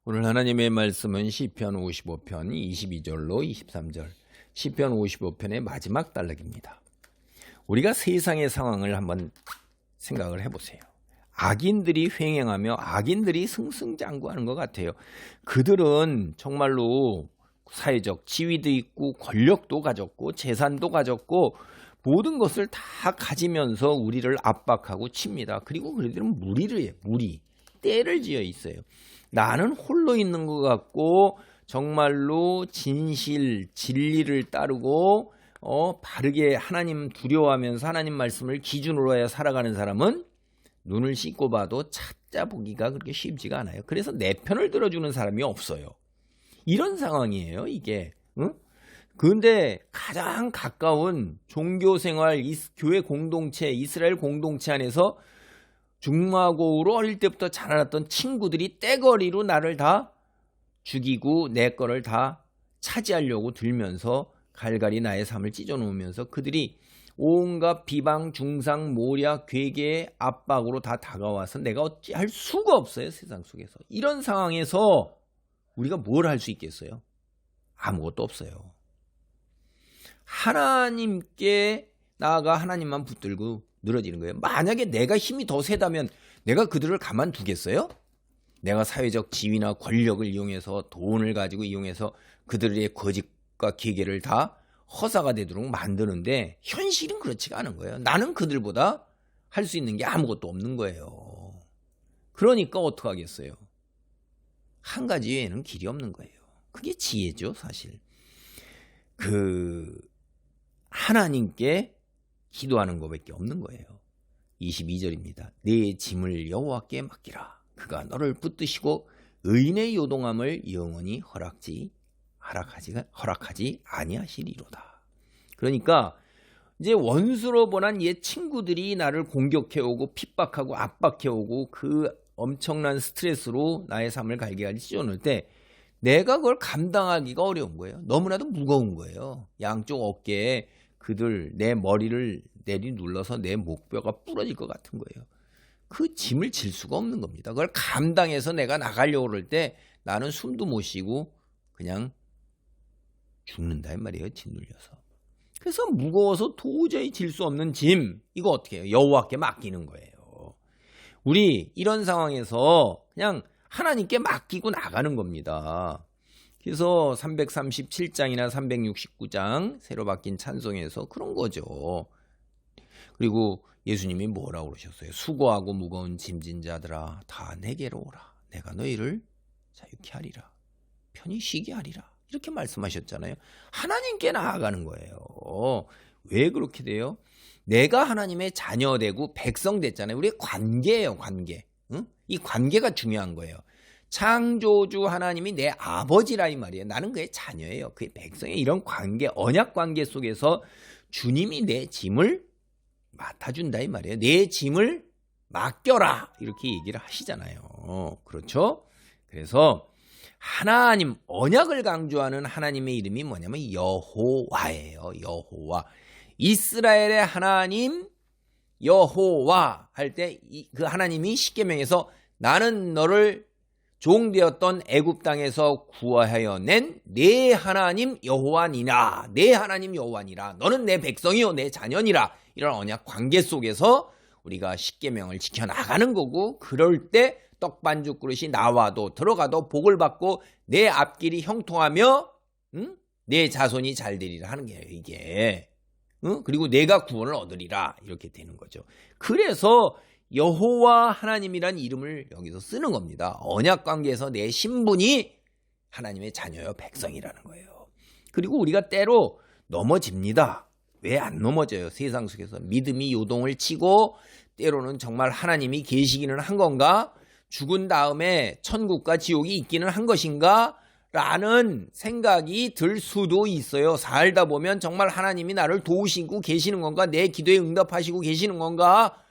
오늘 하나님의 말씀은 시편 55편 22절로 23절, 시편 55편의 마지막 단락입니다. 우리가 세상의 상황을 한번 생각을 해보세요. 악인들이 횡행하며 악인들이 승승장구하는 것 같아요. 그들은 정말로 사회적 지위도 있고 권력도 가졌고 재산도 가졌고 모든 것을 다 가지면서 우리를 압박하고 칩니다. 그리고 그들은 무리를 해요. 무리. 때를 지어 있어요. 나는 홀로 있는 것 같고 정말로 진실, 진리를 따르고 바르게 하나님 두려워하면서 하나님 말씀을 기준으로 해야 살아가는 사람은 눈을 씻고 봐도 찾아보기가 그렇게 쉽지가 않아요. 그래서 내 편을 들어주는 사람이 없어요. 이런 상황이에요, 이게. 응? 그런데 가장 가까운 종교생활, 교회 공동체, 이스라엘 공동체 안에서 중마고우로 어릴 때부터 자라났던 친구들이 떼거리로 나를 다 죽이고 내 거를 다 차지하려고 들면서 갈갈이 나의 삶을 찢어놓으면서 그들이 온갖 비방, 중상, 모략, 괴계의 압박으로 다 다가와서 내가 어찌할 수가 없어요, 세상 속에서. 이런 상황에서 우리가 뭘 할 수 있겠어요? 아무것도 없어요. 하나님께 나아가 하나님만 붙들고 늘어지는 거예요. 만약에 내가 힘이 더 세다면 내가 그들을 가만두겠어요? 내가 사회적 지위나 권력을 이용해서 돈을 가지고 이용해서 그들의 거짓과 기계를 다 허사가 되도록 만드는데 현실은 그렇지가 않은 거예요. 나는 그들보다 할 수 있는 게 아무것도 없는 거예요. 그러니까 어떡하겠어요? 한 가지 외에는 길이 없는 거예요. 그게 지혜죠, 사실. 하나님께 기도하는 것밖에 없는 거예요. 22절입니다. 내 짐을 여호와께 맡기라. 그가 너를 붙드시고 의인의 요동함을 영원히 허락하지 아니하시리로다. 그러니까 이제 원수로 보난 옛 친구들이 나를 공격해오고 핍박하고 압박해오고 그 엄청난 스트레스로 나의 삶을 갈기갈기 찢어놓을 때 내가 그걸 감당하기가 어려운 거예요. 너무나도 무거운 거예요. 양쪽 어깨에 내 머리를 내리눌러서 내 목뼈가 부러질 것 같은 거예요. 그 짐을 질 수가 없는 겁니다. 그걸 감당해서 내가 나가려고 그럴 때 나는 숨도 못 쉬고 그냥 죽는다 이 말이에요. 짓눌려서. 그래서 무거워서 도저히 질 수 없는 짐, 이거 어떻게 해요? 여호와께 맡기는 거예요. 우리 이런 상황에서 그냥 하나님께 맡기고 나가는 겁니다. 그래서 337장이나 369장 새로 바뀐 찬송에서 그런 거죠. 그리고 예수님이 뭐라고 그러셨어요? 수고하고 무거운 짐진 자들아 다 내게로 오라. 내가 너희를 자유케 하리라. 편히 쉬게 하리라. 이렇게 말씀하셨잖아요. 하나님께 나아가는 거예요. 왜 그렇게 돼요? 내가 하나님의 자녀 되고 백성 됐잖아요. 우리의 관계예요, 관계. 응? 이 관계가 중요한 거예요. 창조주 하나님이 내 아버지라 이 말이에요. 나는 그의 자녀예요. 그의 백성의 이런 관계, 언약 관계 속에서 주님이 내 짐을 맡아준다 이 말이에요. 내 짐을 맡겨라 이렇게 얘기를 하시잖아요. 그렇죠? 그래서 하나님, 언약을 강조하는 하나님의 이름이 뭐냐면 여호와예요. 여호와. 이스라엘의 하나님 여호와 할 때 그 하나님이 십계명에서 나는 너를 종되었던 애굽 땅에서 구하여 낸 내 하나님 여호와니라. 내 하나님 여호와니라. 너는 내 백성이요 내 자녀니라. 이런 언약 관계 속에서 우리가 십계명을 지켜나가는 거고, 그럴 때 떡반죽 그릇이 나와도 들어가도 복을 받고 내 앞길이 형통하며 내 자손이 잘 되리라 하는 게 이게. 그리고 내가 구원을 얻으리라 이렇게 되는 거죠. 그래서 여호와 하나님이란 이름을 여기서 쓰는 겁니다. 언약 관계에서 내 신분이 하나님의 자녀요 백성이라는 거예요. 그리고 우리가 때로 넘어집니다. 왜 안 넘어져요? 세상 속에서 믿음이 요동을 치고 때로는 정말 하나님이 계시기는 한 건가? 죽은 다음에 천국과 지옥이 있기는 한 것인가? 라는 생각이 들 수도 있어요. 살다 보면 정말 하나님이 나를 도우시고 계시는 건가? 내 기도에 응답하시고 계시는 건가?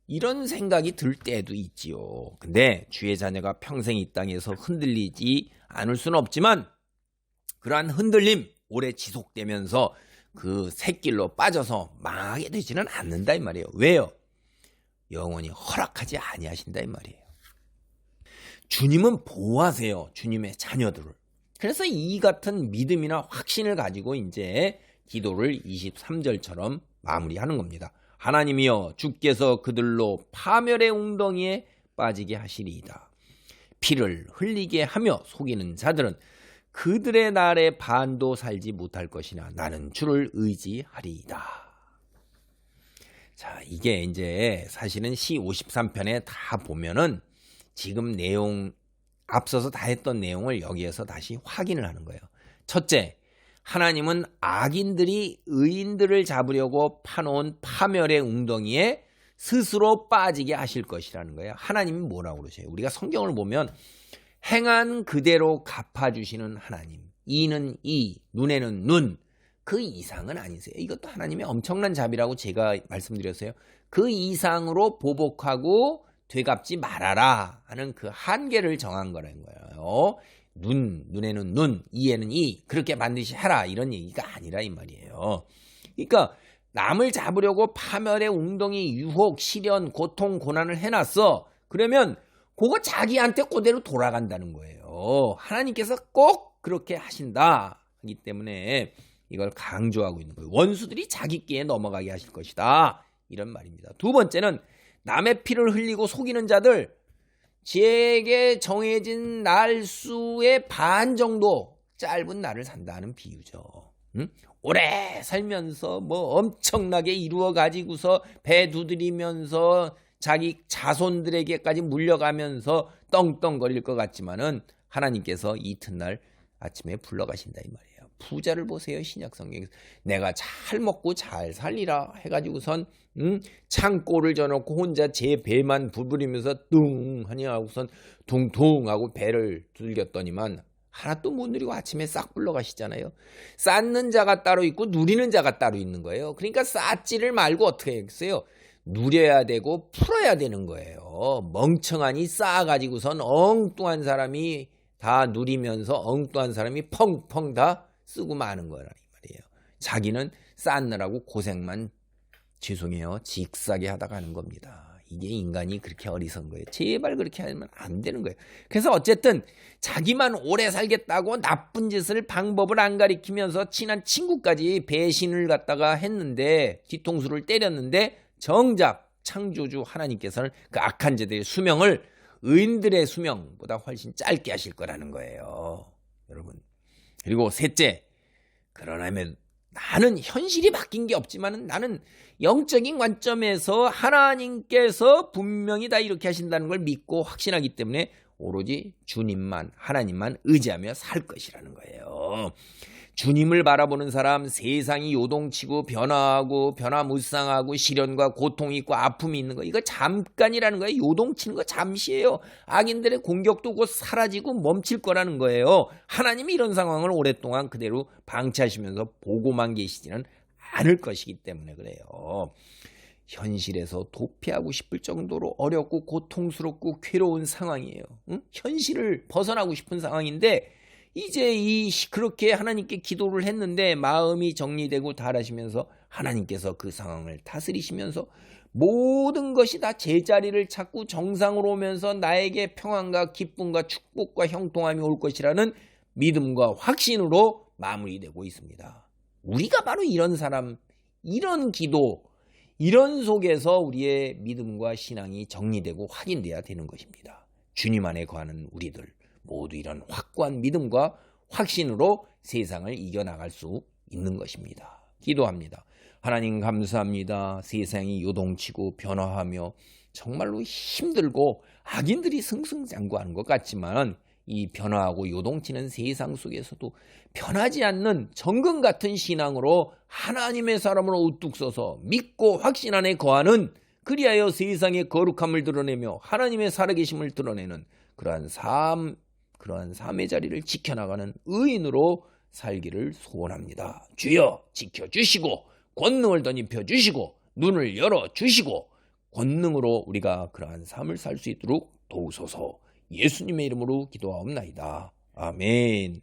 이런 생각이 들 때도 있지요. 근데 주의 자녀가 평생 이 땅에서 흔들리지 않을 수는 없지만 그러한 흔들림 오래 지속되면서 그 샛길로 빠져서 망하게 되지는 않는다 이 말이에요. 왜요? 영원히 허락하지 아니하신다 이 말이에요. 주님은 보호하세요. 주님의 자녀들을. 그래서 이 같은 믿음이나 확신을 가지고 이제 기도를 23절처럼 마무리하는 겁니다. 하나님이여 주께서 그들로 파멸의 웅덩이에 빠지게 하시리이다. 피를 흘리게 하며 속이는 자들은 그들의 날에 반도 살지 못할 것이나 나는 주를 의지하리이다. 자, 이게 이제 사실은 시 53편에 다 보면은 지금 내용 앞서서 다 했던 내용을 여기에서 다시 확인을 하는 거예요. 첫째, 하나님은 악인들이 의인들을 잡으려고 파놓은 파멸의 웅덩이에 스스로 빠지게 하실 것이라는 거예요. 하나님이 뭐라고 그러세요? 우리가 성경을 보면 행한 그대로 갚아주시는 하나님. 이는 이, 눈에는 눈. 그 이상은 아니세요. 이것도 하나님의 엄청난 자비라고 제가 말씀드렸어요. 그 이상으로 보복하고 되갚지 말아라 하는 그 한계를 정한 거라는 거예요. 눈에는 눈, 이에는 이, 그렇게 반드시 하라 이런 얘기가 아니라 이 말이에요. 그러니까 남을 잡으려고 파멸의 웅덩이, 유혹, 시련, 고통, 고난을 해놨어. 그러면 그거 자기한테 그대로 돌아간다는 거예요. 하나님께서 꼭 그렇게 하신다 하기 때문에 이걸 강조하고 있는 거예요. 원수들이 자기 끼에 넘어가게 하실 것이다 이런 말입니다. 두 번째는 남의 피를 흘리고 속이는 자들, 지에게 정해진 날수의 반 정도 짧은 날을 산다는 비유죠. 응? 오래 살면서 뭐 엄청나게 이루어 가지고서 배 두드리면서 자기 자손들에게까지 물려가면서 떵떵거릴 것 같지만은 하나님께서 이튿날 아침에 불러가신다 이 말이에요. 부자를 보세요. 신약 성경에서 내가 잘 먹고 잘 살리라 해가지고선 창고를 져놓고 혼자 제 배만 부부리면서 뚱 하니 하고선 둥둥 하고 배를 두들겼더니만 하나도 못 누리고 아침에 싹 불러가시잖아요. 쌓는 자가 따로 있고 누리는 자가 따로 있는 거예요. 그러니까 쌓지를 말고 어떻게 했어요? 누려야 되고 풀어야 되는 거예요. 멍청하니 쌓아가지고선 엉뚱한 사람이 다 누리면서 엉뚱한 사람이 펑펑 다 쓰고 마는 거라는 말이에요. 자기는 쌓느라고 고생만 죄송해요. 직사게 하다가 하는 겁니다. 이게 인간이 그렇게 어리석은 거예요. 제발 그렇게 하면 안 되는 거예요. 그래서 어쨌든 자기만 오래 살겠다고 나쁜 짓을 방법을 안 가리키면서 친한 친구까지 배신을 갖다가 했는데 뒤통수를 때렸는데 정작 창조주 하나님께서는 그 악한 자들의 수명을 의인들의 수명보다 훨씬 짧게 하실 거라는 거예요. 여러분. 그리고 셋째, 그러나면 나는 현실이 바뀐 게 없지만 나는 영적인 관점에서 하나님께서 분명히 다 이렇게 하신다는 걸 믿고 확신하기 때문에 오로지 주님만, 하나님만 의지하며 살 것이라는 거예요. 주님을 바라보는 사람, 세상이 요동치고 변화하고 변화무쌍하고 시련과 고통이 있고 아픔이 있는 거, 이거 잠깐이라는 거예요. 요동치는 거 잠시예요. 악인들의 공격도 곧 사라지고 멈출 거라는 거예요. 하나님이 이런 상황을 오랫동안 그대로 방치하시면서 보고만 계시지는 않을 것이기 때문에 그래요. 현실에서 도피하고 싶을 정도로 어렵고 고통스럽고 괴로운 상황이에요. 응? 현실을 벗어나고 싶은 상황인데 이제 그렇게 하나님께 기도를 했는데 마음이 정리되고 달아지면서 하나님께서 그 상황을 다스리시면서 모든 것이 다 제자리를 찾고 정상으로 오면서 나에게 평안과 기쁨과 축복과 형통함이 올 것이라는 믿음과 확신으로 마무리되고 있습니다. 우리가 바로 이런 사람, 이런 기도, 이런 속에서 우리의 믿음과 신앙이 정리되고 확인돼야 되는 것입니다. 주님 안에 거하는 우리들 모두 이런 확고한 믿음과 확신으로 세상을 이겨나갈 수 있는 것입니다. 기도합니다. 하나님 감사합니다. 세상이 요동치고 변화하며 정말로 힘들고 악인들이 승승장구하는 것 같지만 이 변화하고 요동치는 세상 속에서도 변하지 않는 정금 같은 신앙으로 하나님의 사람으로 우뚝 서서 믿고 확신 안에 거하는, 그리하여 세상의 거룩함을 드러내며 하나님의 살아계심을 드러내는 그러한 삶의 자리를 지켜나가는 의인으로 살기를 소원합니다. 주여 지켜주시고 권능을 덧입혀 주시고 눈을 열어주시고 권능으로 우리가 그러한 삶을 살 수 있도록 도우소서. 예수님의 이름으로 기도하옵나이다. 아멘.